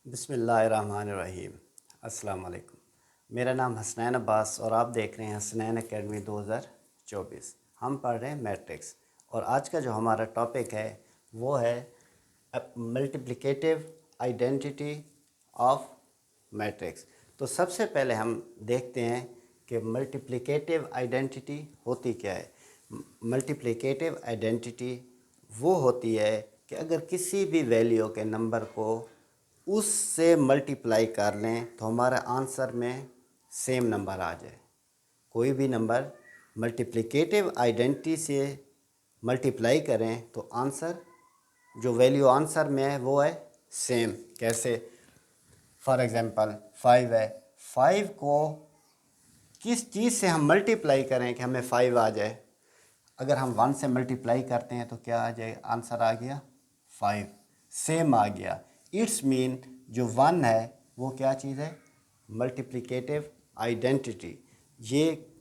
बिस्मिल्लाहिर्रहमानिर्रहीम। अस्सलाम वालेकुम। मेरा नाम हसनैन अब्बास और आप देख रहे हैं हसनैन एकेडमी 2024। हम पढ़ रहे हैं मैट्रिक्स और आज का जो हमारा टॉपिक है वो है मल्टीप्लिकेटिव आइडेंटिटी ऑफ मैट्रिक्स। तो सबसे पहले हम देखते हैं कि मल्टीप्लिकेटिव आइडेंटिटी होती क्या है। मल्टीप्लिकेटिव आइडेंटिटी वो होती है कि अगर किसी भी वैल्यू के नंबर को उससे मल्टीप्लाई कर लें तो हमारा आंसर में सेम नंबर आ जाए। कोई भी नंबर मल्टीप्लिकेटिव आइडेंटिटी से मल्टीप्लाई करें तो आंसर जो वैल्यू आंसर में है वो है सेम। कैसे? फॉर एग्ज़ाम्पल 5 है, 5 को किस चीज़ से हम मल्टीप्लाई करें कि हमें 5 आ जाए। अगर हम 1 से मल्टीप्लाई करते हैं तो क्या आ जाए? आंसर आ गया 5, सेम आ गया। इट्स मीन जो 1 है वो क्या चीज़ है? Multiplicative identity. ये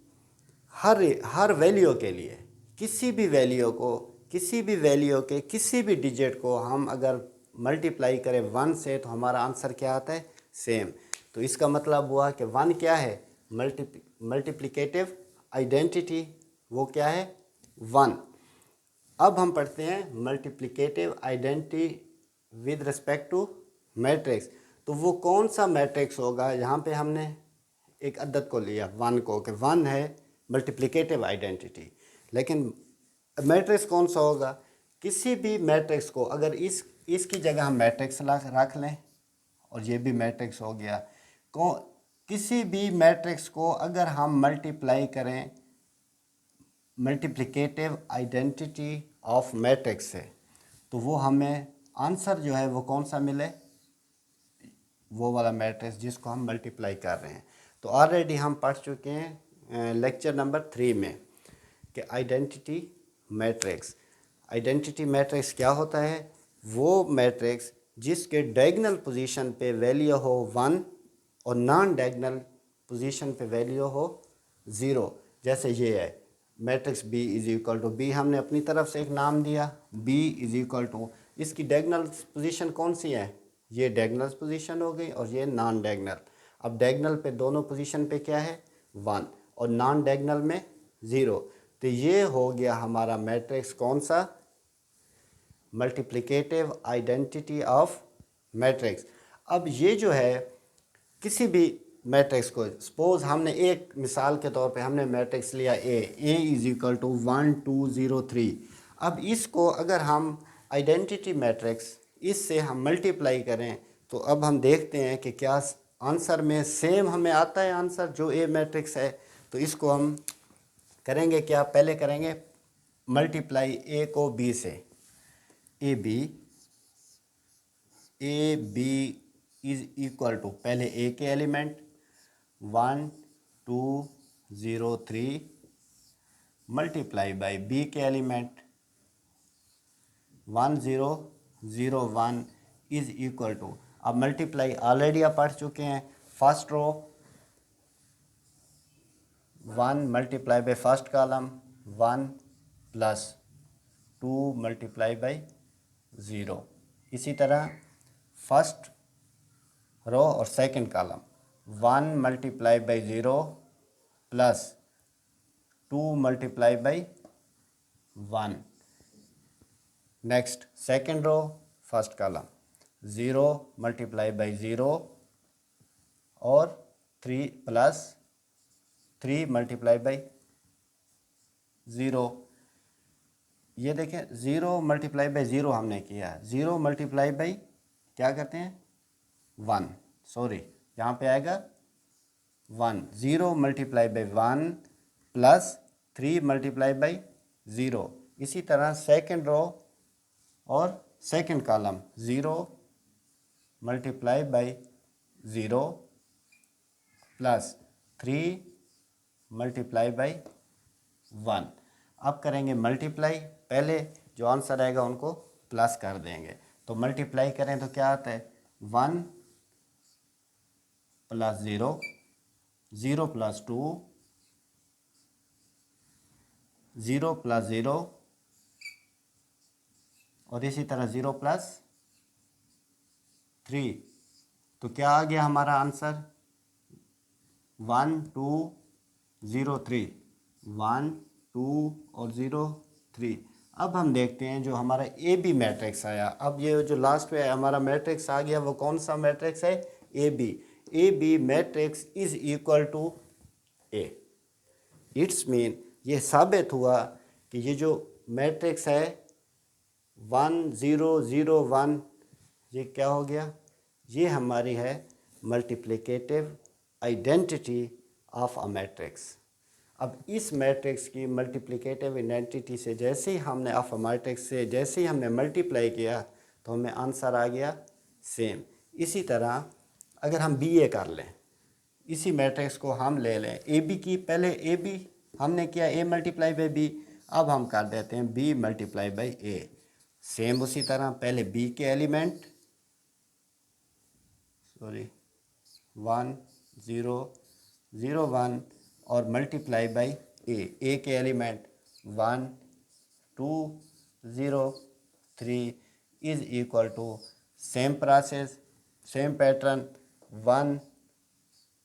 हर वैल्यू के लिए किसी भी वैल्यू को किसी भी वैल्यू के किसी भी डिजिट को हम अगर मल्टीप्लाई करें 1 से तो हमारा आंसर क्या आता है? सेम। तो इसका मतलब हुआ कि 1 क्या है? मल्टीप्लिकेटिव आइडेंटिटी वो क्या है? 1। अब हम पढ़ते हैं multiplicative identity with respect to matrix. तो वो कौन सा मैट्रिक्स होगा? यहाँ पे हमने एक अदद को लिया 1 को कि 1 है मल्टीप्लिकेटिव आइडेंटिटी। लेकिन मैट्रिक्स कौन सा होगा? किसी भी मैट्रिक्स को अगर इसकी जगह हम मैट्रिक्स रख लें और ये भी मैट्रिक्स हो गया, किसी भी मैट्रिक्स को अगर हम मल्टीप्लाई करें मल्टीप्लिकेटिव आइडेंटिटी ऑफ मैट्रिक्स से तो वो हमें आंसर जो है वो कौन सा मिले? वो वाला मैट्रिक्स जिसको हम मल्टीप्लाई कर रहे हैं। तो ऑलरेडी हम पढ़ चुके हैं लेक्चर नंबर 3 में कि आइडेंटिटी मैट्रिक्स। आइडेंटिटी मैट्रिक्स क्या होता है? वो मैट्रिक्स जिसके डायगोनल पोजीशन पे वैल्यू हो 1 और नॉन डायगोनल पोजीशन पे वैल्यू हो 0। जैसे ये है matrix B is equal to B, हमने अपनी तरफ से एक नाम दिया बी इज इक्वल टू, इसकी डायगोनल पोजीशन कौन सी है? ये डायगोनल पोजीशन हो गई और ये नॉन डायगोनल। अब डायगोनल पे दोनों पोजीशन पे क्या है? 1 और नॉन डायगोनल में 0। तो ये हो गया हमारा मैट्रिक्स कौन सा? Multiplicative identity of matrix. अब ये जो है किसी भी मैट्रिक्स को, सपोज हमने एक मिसाल के तौर पे हमने मैट्रिक्स लिया ए इज इक्वल टू 1 2 0 3। अब इसको अगर हम आइडेंटिटी मैट्रिक्स इससे हम मल्टीप्लाई करें तो अब हम देखते हैं कि क्या आंसर में सेम हमें आता है आंसर जो ए मैट्रिक्स है। तो इसको हम करेंगे क्या? पहले करेंगे मल्टीप्लाई ए को बी से, A B is equal to पहले ए के एलिमेंट 1 2 0 3 मल्टीप्लाई बाई बी के एलिमेंट 1 0 0 1 इज इक्वल टू, अब मल्टीप्लाई ऑलरेडी आप पढ़ चुके हैं। First row 1 multiply by first column 1 plus 2 multiply by 0। इसी तरह फर्स्ट रो और second column 1 multiply by 0 plus 2 multiply by 1। Next second row first column 0 multiply by 0 और 3 plus 3 multiply by 0। ये देखें 0 मल्टीप्लाई बाई 0 हमने किया, 0 मल्टीप्लाई बाई क्या करते हैं 1, सॉरी यहाँ पे आएगा 1, 0 multiply by 1 plus 3 multiply by 0। इसी तरह सेकंड रो और second column 0 multiply by 0 plus 3 multiply by 1। अब करेंगे मल्टीप्लाई, पहले जो आंसर आएगा उनको प्लस कर देंगे। तो मल्टीप्लाई करें तो क्या आता है 1 प्लस 0 0 प्लस 2 0 प्लस 0 और इसी तरह 0 प्लस 3 तो क्या आ गया हमारा आंसर 1 2 0 3, 1 2 और 0 3। अब हम देखते हैं जो हमारा ए बी मैट्रिक्स आया। अब ये जो लास्ट में हमारा मैट्रिक्स आ गया वो कौन सा मैट्रिक्स है? A B matrix is equal to A. It's mean ये साबित हुआ कि ये जो मैट्रिक्स है 1 0 0 1, ये क्या हो गया? ये हमारी है multiplicative identity of a matrix. अब इस मैट्रिक्स की मल्टीप्लिकेटिव आइडेंटिटी से जैसे ही हमने ऑफ अ मैट्रिक्स से जैसे ही हमने मल्टीप्लाई किया तो हमें आंसर आ गया सेम। इसी तरह अगर हम बी ए कर लें, इसी मैट्रिक्स को हम ले लें ए बी की, पहले ए बी हमने किया ए मल्टीप्लाई बाई बी, अब हम कर देते हैं B multiply by A. Same उसी तरह पहले बी के एलिमेंट 1 0 0 1 और मल्टीप्लाई बाई ए के element 1 2 0 3 is equal to same process, same pattern 1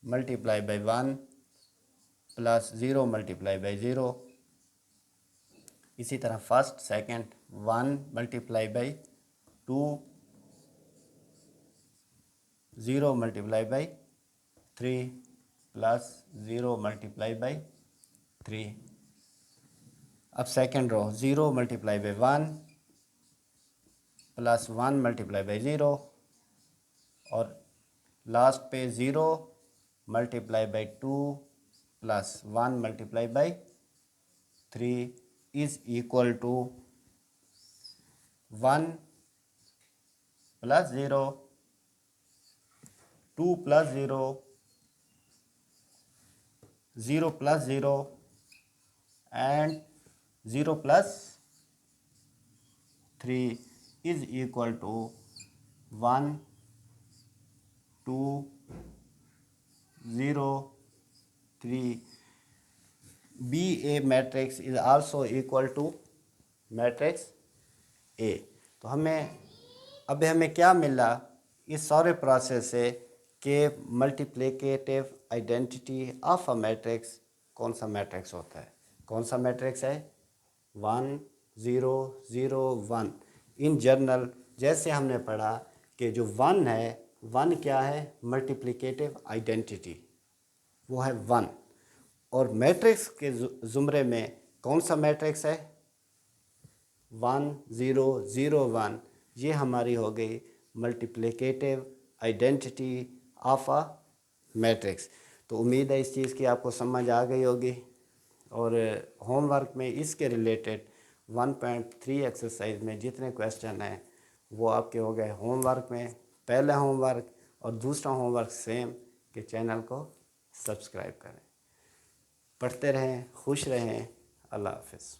multiply by 1 plus 0 multiply by 0। इसी तरह first second 1 multiply by 2 0 multiply by 3 plus 0 multiply by 3। अब second row 0 multiply by 1 plus 1 multiply by 0 और last पे 0 multiply by 2 plus 1 multiply by 3 is equal to 1 plus 0 2 plus 0 0 plus 0 and 0 plus 3 is equal to 1 2 0 3। B A matrix is also equal to matrix A. तो हमें क्या मिला इस सारे process से कि multiplicative identity of a matrix कौन सा मैट्रिक्स होता है? कौन सा मैट्रिक्स है? 1 0 0 1। इन जनरल जैसे हमने पढ़ा कि जो 1 है, 1 क्या है? मल्टीप्लिकेटिव आइडेंटिटी, वो है 1। और मैट्रिक्स के ज़ुमरे में कौन सा मैट्रिक्स है? 1 0 0 1। ये हमारी हो गई multiplicative identity of a matrix. तो उम्मीद है इस चीज़ की आपको समझ आ गई होगी। और होमवर्क में इसके रिलेटेड 1.3 एक्सरसाइज में जितने क्वेश्चन हैं वो आपके हो गए होमवर्क में। पहला होमवर्क और दूसरा होमवर्क सेम कि चैनल को सब्सक्राइब करें। पढ़ते रहें, खुश रहें। अल्लाह हाफ़िज़।